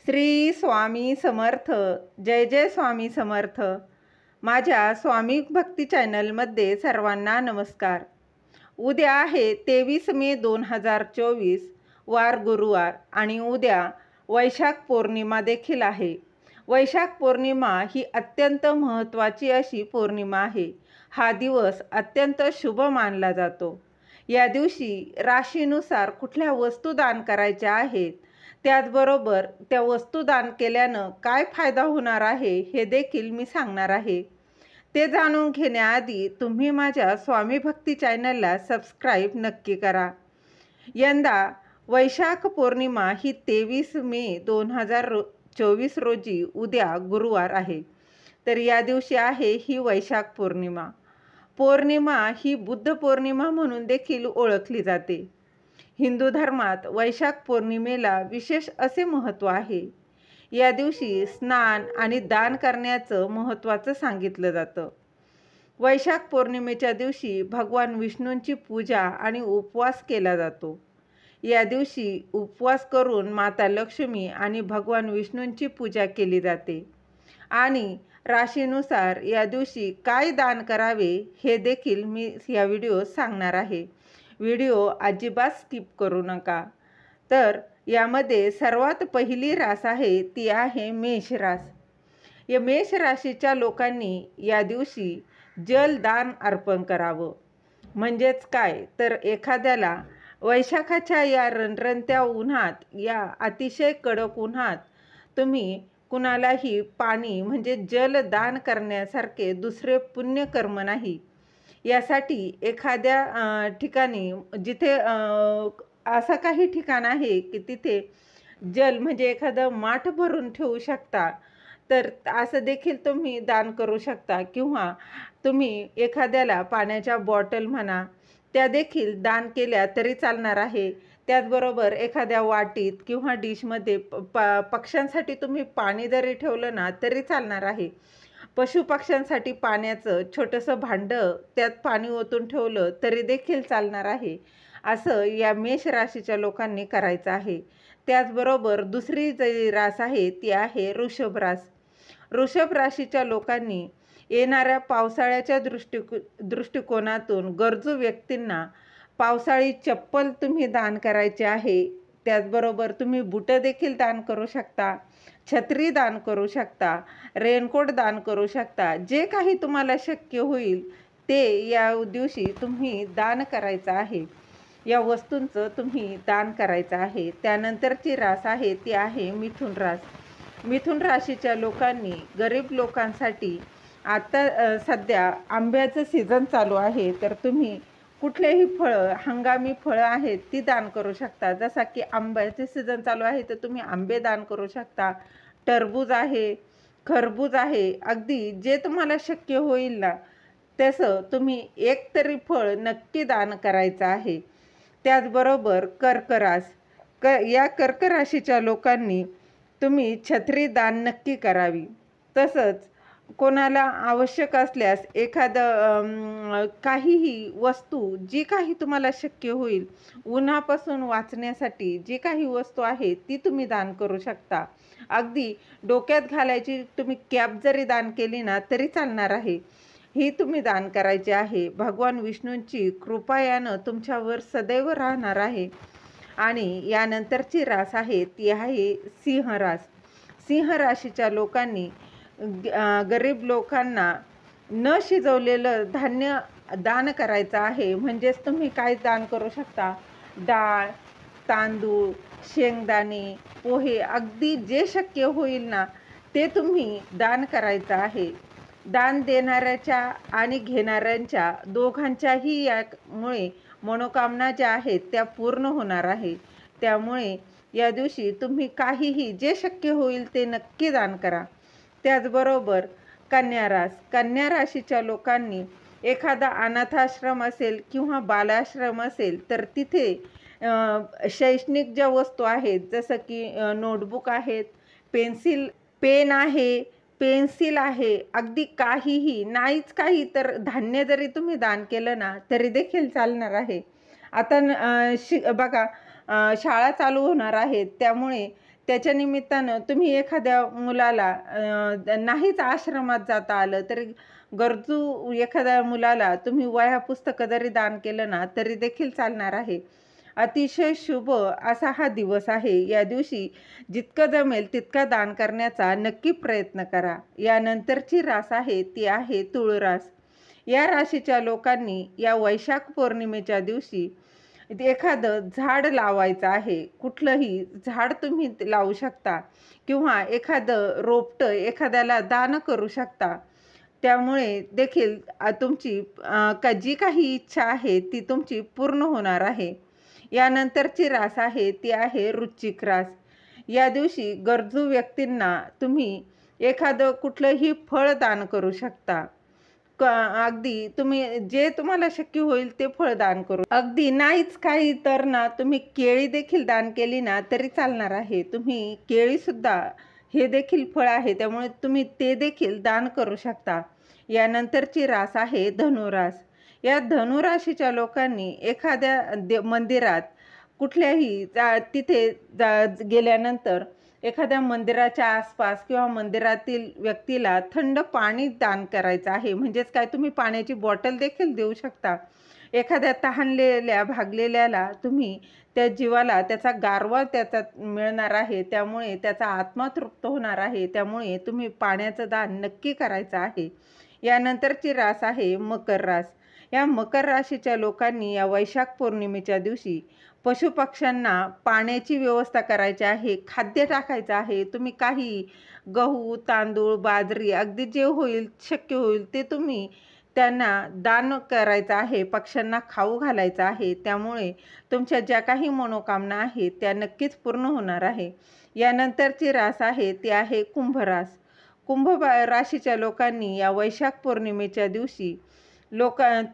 श्री स्वामी समर्थ. जय जय स्वामी समर्थ. माझ्या स्वामी भक्ती चॅनलमध्ये सर्वांना नमस्कार. उद्या आहे 23 मे 2024 वार गुरुवार आणि उद्या वैशाख पौर्णिमा देखील आहे. वैशाख पौर्णिमा ही अत्यंत महत्त्वाची अशी पौर्णिमा आहे. हा दिवस अत्यंत शुभ मानला जातो. या दिवशी राशीनुसार कुठल्या वस्तू दान करायच्या आहेत, त्याचबरोबर त्या वस्तू दान केल्यानं काय फायदा होणार आहे हे देखील मी सांगणार आहे. ते जाणून घेण्याआधी तुम्ही माझ्या स्वामी भक्ती चॅनलला सबस्क्राईब नक्की करा. यंदा वैशाख पौर्णिमा ही 23 मे 2024 रोजी उद्या गुरुवार आहे. तर या दिवशी आहे ही वैशाख पौर्णिमा. पौर्णिमा ही बुद्ध पौर्णिमा म्हणून देखील ओळखली जाते. हिंदू धर्मात वैशाख पौर्णिमेला विशेष असे महत्त्व आहे. या दिवशी स्नान आणि दान करण्याचं महत्त्वाचं सांगितलं जातं. वैशाख पौर्णिमेच्या दिवशी भगवान विष्णूंची पूजा आणि उपवास केला जातो. या दिवशी उपवास करून माता लक्ष्मी आणि भगवान विष्णूंची पूजा केली जाते. आणि राशीनुसार या दिवशी काय दान करावे हे देखील मी या व्हिडिओत सांगणार आहे. व्हिडिओ अजिबात स्किप करू नका. तर यामध्ये सर्वात पहिली रास आहे ती आहे मेष रास. या मेष राशीच्या लोकांनी या दिवशी जलदान अर्पण करावं. म्हणजेच काय तर एखाद्याला वैशाखाच्या या रणरणत्या उन्हात, या अतिशय कडक उन्हात तुम्ही कुणालाही पाणी म्हणजे जलदान करण्यासारखे दुसरे पुण्यकर्म नाही. यासाठी एखाद्या ठिकाणी जिथे असं काही ठिकाण आहे की तिथे जल म्हणजे एखादं माठ भरून ठेवू शकता, तर असं देखील तुम्ही दान करू शकता. किंवा तुम्ही एखाद्याला पाण्याच्या बॉटल म्हणा त्या देखील दान केल्या तरी चालणार आहे. त्याचबरोबर एखाद्या वाटीत किंवा डिशमध्ये पक्ष्यांसाठी तुम्ही पाणी जरी ठेवलं ना तरी चालणार आहे. पशुपक्ष्यांसाठी पाण्याचं छोटंसं भांडं त्यात पाणी ओतून ठेवलं तरी देखील चालणार आहे. असं या मेष राशीच्या लोकांनी करायचं आहे. त्याचबरोबर दुसरी जी रास आहे ती आहे वृषभ रास. वृषभ राशीच्या लोकांनी येणाऱ्या पावसाळ्याच्या दृष्टिकोनातून गरजू व्यक्तींना पावसाळी चप्पल तुम्ही दान करायचे आहे. त्याचबरोबर तुम्ही बुटं देखील दान करू शकता, छत्री दान करू शकता, रेनकोट दान करू शकता. जे काही तुम्हाला शक्य होईल ते या दिवशी तुम्ही दान करायचं आहे. या वस्तूंचं तुम्ही दान करायचं आहे. त्यानंतरची रास आहे ती आहे मिथुन रास. मिथुन राशीच्या लोकांनी गरीब लोकांसाठी आता सध्या आंब्याचं सीझन चालू आहे, तर तुम्ही कुठलेही फळं, हंगामी फळं आहेत ती दान करू शकता. जसा की आंब्याचे सीझन चालू आहे तर तुम्ही आंबे दान करू शकता. टरबूज आहे, खरबूज आहे, अगदी जे तुम्हाला शक्य होईल ना तसं तुम्ही एक तरी फळ नक्की दान करायचं आहे. त्याचबरोबर कर्करास. या कर्क राशीच्या लोकांनी तुम्ही छत्री दान नक्की करावी. तसंच कोणाला आवश्यक असल्यास एखादं काहीही वस्तू जी काही तुम्हाला शक्य होईल, उन्हापासून वाचण्यासाठी जी काही वस्तू आहे ती तुम्ही दान करू शकता. अगदी डोक्यात घालायची तुम्ही कॅप जरी दान केली ना तरी चालणार आहे. ही तुम्ही दान करायची आहे. भगवान विष्णूंची कृपा यानं तुमच्यावर सदैव राहणार आहे. आणि यानंतरची रास आहे ती आहे सिंह रास. सिंह राशीच्या लोकांनी गरीब लोकांना न शिजवलेलं धान्य दान करायचं आहे. म्हणजेच तुम्ही काय दान करू शकता, डाळ, तांदूळ, शेंगदाणे, पोहे, अगदी जे शक्य होईल ना ते तुम्ही दान करायचं आहे. दान देणाऱ्याच्या आणि घेणाऱ्यांच्या दोघांच्याही यामुळे मनोकामना ज्या आहेत त्या पूर्ण होणार आहे. त्यामुळे या दिवशी तुम्ही काहीही जे शक्य होईल ते नक्की दान करा. त्याचबरोबर कन्या रास. कन्या राशीच्या लोकांनी एखादा अनाथाश्रम असेल किंवा बालाश्रम असेल तर तिथे शैक्षणिक ज्या वस्तू आहेत जसं की नोटबुक आहेत, पेन आहे, पेन्सिल आहे, अगदी काहीही नाहीच काही तर धान्य जरी तुम्ही दान केलं ना तरी देखील चालणार आहे. आता बघा शाळा चालू होणार आहेत, त्यामुळे त्याच्या निमित्तानं तुम्ही एखाद्या मुलाला नाहीच आश्रमात जाता आलं तरी गरजू एखाद्या मुलाला तुम्ही वह्या पुस्तकं जरी दान केलं ना तरी देखील चालणार आहे. अतिशय शुभ असा हा दिवस आहे. या दिवशी जितकं जमेल तितका दान करण्याचा नक्की प्रयत्न करा. यानंतरची रास आहे ती आहे तुळ रास. या राशीच्या लोकांनी या वैशाख पौर्णिमेच्या दिवशी एखादं झाड लावायचं आहे. कुठलंही झाड तुम्ही लावू शकता किंवा एखादं रोपटं एखाद्याला दान करू शकता. त्यामुळे देखील तुमची जी काही इच्छा आहे ती तुमची पूर्ण होणार आहे. यानंतरची रास आहे ती आहे वृश्चिक रास. या दिवशी गरजू व्यक्तींना तुम्ही एखादं कुठलंही फळ दान करू शकता. अगदी तुम्ही जे तुम्हाला शक्य होईल ते फळ दान करू. अगदी नाहीच काही तर ना तुम्ही केळी देखील दान केली ना तरी चालणार आहे. तुम्ही केळीसुद्धा हे देखील फळ आहे, त्यामुळे तुम्ही ते देखील दान करू शकता. यानंतरची रास आहे धनुरास. या धनुराशीच्या लोकांनी एखाद्या मंदिरात कुठल्याही तिथे गेल्यानंतर एखाद्या मंदिराच्या आसपास किंवा मंदिरातील व्यक्तीला थंड पाणी दान करायचं आहे. म्हणजेच काय, तुम्ही पाण्याची बॉटल देखील देऊ शकता. एखाद्या तहानलेल्या भागलेल्याला तुम्ही त्या जीवाला त्याचा गारवा त्याचा मिळणार आहे, त्यामुळे त्याचा आत्मा तृप्त होणार आहे. त्यामुळे तुम्ही पाण्याचं दान नक्की करायचं आहे. यानंतरची रास आहे मकर रास. या मकर राशीच्या लोकांनी या वैशाख पौर्णिमेच्या दिवशी पशुपक्ष्यांना पाण्याची व्यवस्था करायची आहे, खाद्य टाकायचं आहे. तुम्ही काही गहू, तांदूळ, बाजरी अगदी जे होईल शक्य होईल ते तुम्ही त्यांना दान करायचं आहे, पक्ष्यांना खाऊ घालायचं आहे. त्यामुळे तुमच्या ज्या काही मनोकामना आहेत त्या नक्कीच पूर्ण होणार आहे. यानंतरची रास आहे ती आहे कुंभ रास. राशीच्या लोकांनी या वैशाख पौर्णिमेच्या दिवशी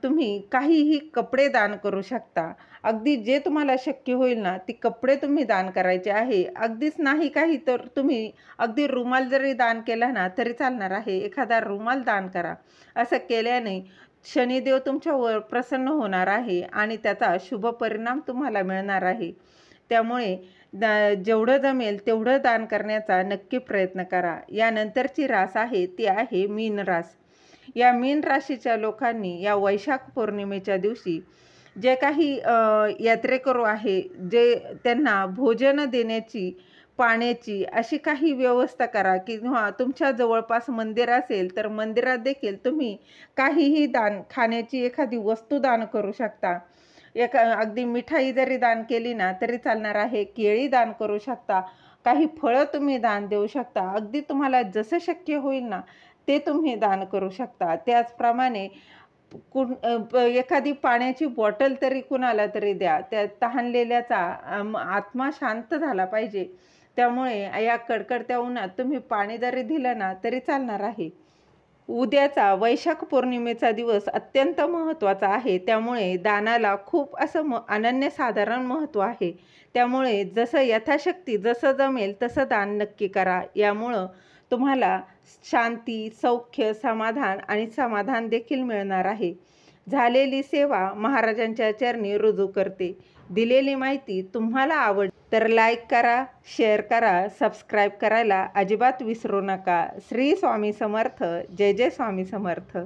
तुम्ही काहीही कपडे दान करू शकता. अगदी जे तुम्हाला शक्य होईल ना ती कपडे तुम्ही दान करायचे आहे. अगदीच नाही काही तर तुम्ही अगदी रुमाल जरी दान केला ना तरी चालणार आहे. एखादा रुमाल दान करा. असं केल्याने शनिदेव तुमच्यावर प्रसन्न होणार आहे आणि त्याचा शुभ परिणाम तुम्हाला मिळणार आहे. त्यामुळे जेवढं जमेल तेवढं दान करण्याचा नक्की प्रयत्न करा. यानंतरची रास आहे ती आहे मीन रास. या मीन राशीच्या लोकांनी या वैशाख पौर्णिमेच्या दिवशी जे काही यात्रेकरू आहे, जे त्यांना भोजन देण्याची, पाण्याची अशी काही व्यवस्था करा. किंवा तुमच्या जवळपास मंदिर असेल तर मंदिरात देखील तुम्ही काहीही दान, खाण्याची एखादी वस्तू दान करू शकता. अगदी मिठाई जरी दान केली ना तरी चालणार आहे. केळी दान करू शकता. काही फळं तुम्ही दान देऊ शकता. अगदी तुम्हाला जसं शक्य होईल ना ते तुम्ही दान करू शकता. त्याचप्रमाणे एखादी पाण्याची बॉटल तरी कुणाला तरी द्या. त्या तहानलेल्याचा आत्मा शांत झाला पाहिजे. त्यामुळे या कडकडत्या उन्हात तुम्ही पाणी जरी दिलं ना तरी चालणार आहे. उद्याचा वैशाख पौर्णिमेचा दिवस अत्यंत महत्त्वाचा आहे. त्यामुळे दानाला खूप असं अनन्यसाधारण महत्त्व आहे. त्यामुळे जसं यथाशक्ती जसं जमेल तसं दान नक्की करा. यामुळं तुम्हाला शांती, सौख्य, समाधान देखील मिळणार आहे. झालेली सेवा महाराजांच्या चरणी रुजू करते. दिलेली माहिती तुम्हाला आवडली तर लाईक करा, शेअर करा, सबस्क्राईब करायला अजिबात विसरू नका. श्री स्वामी समर्थ. जय जय स्वामी समर्थ.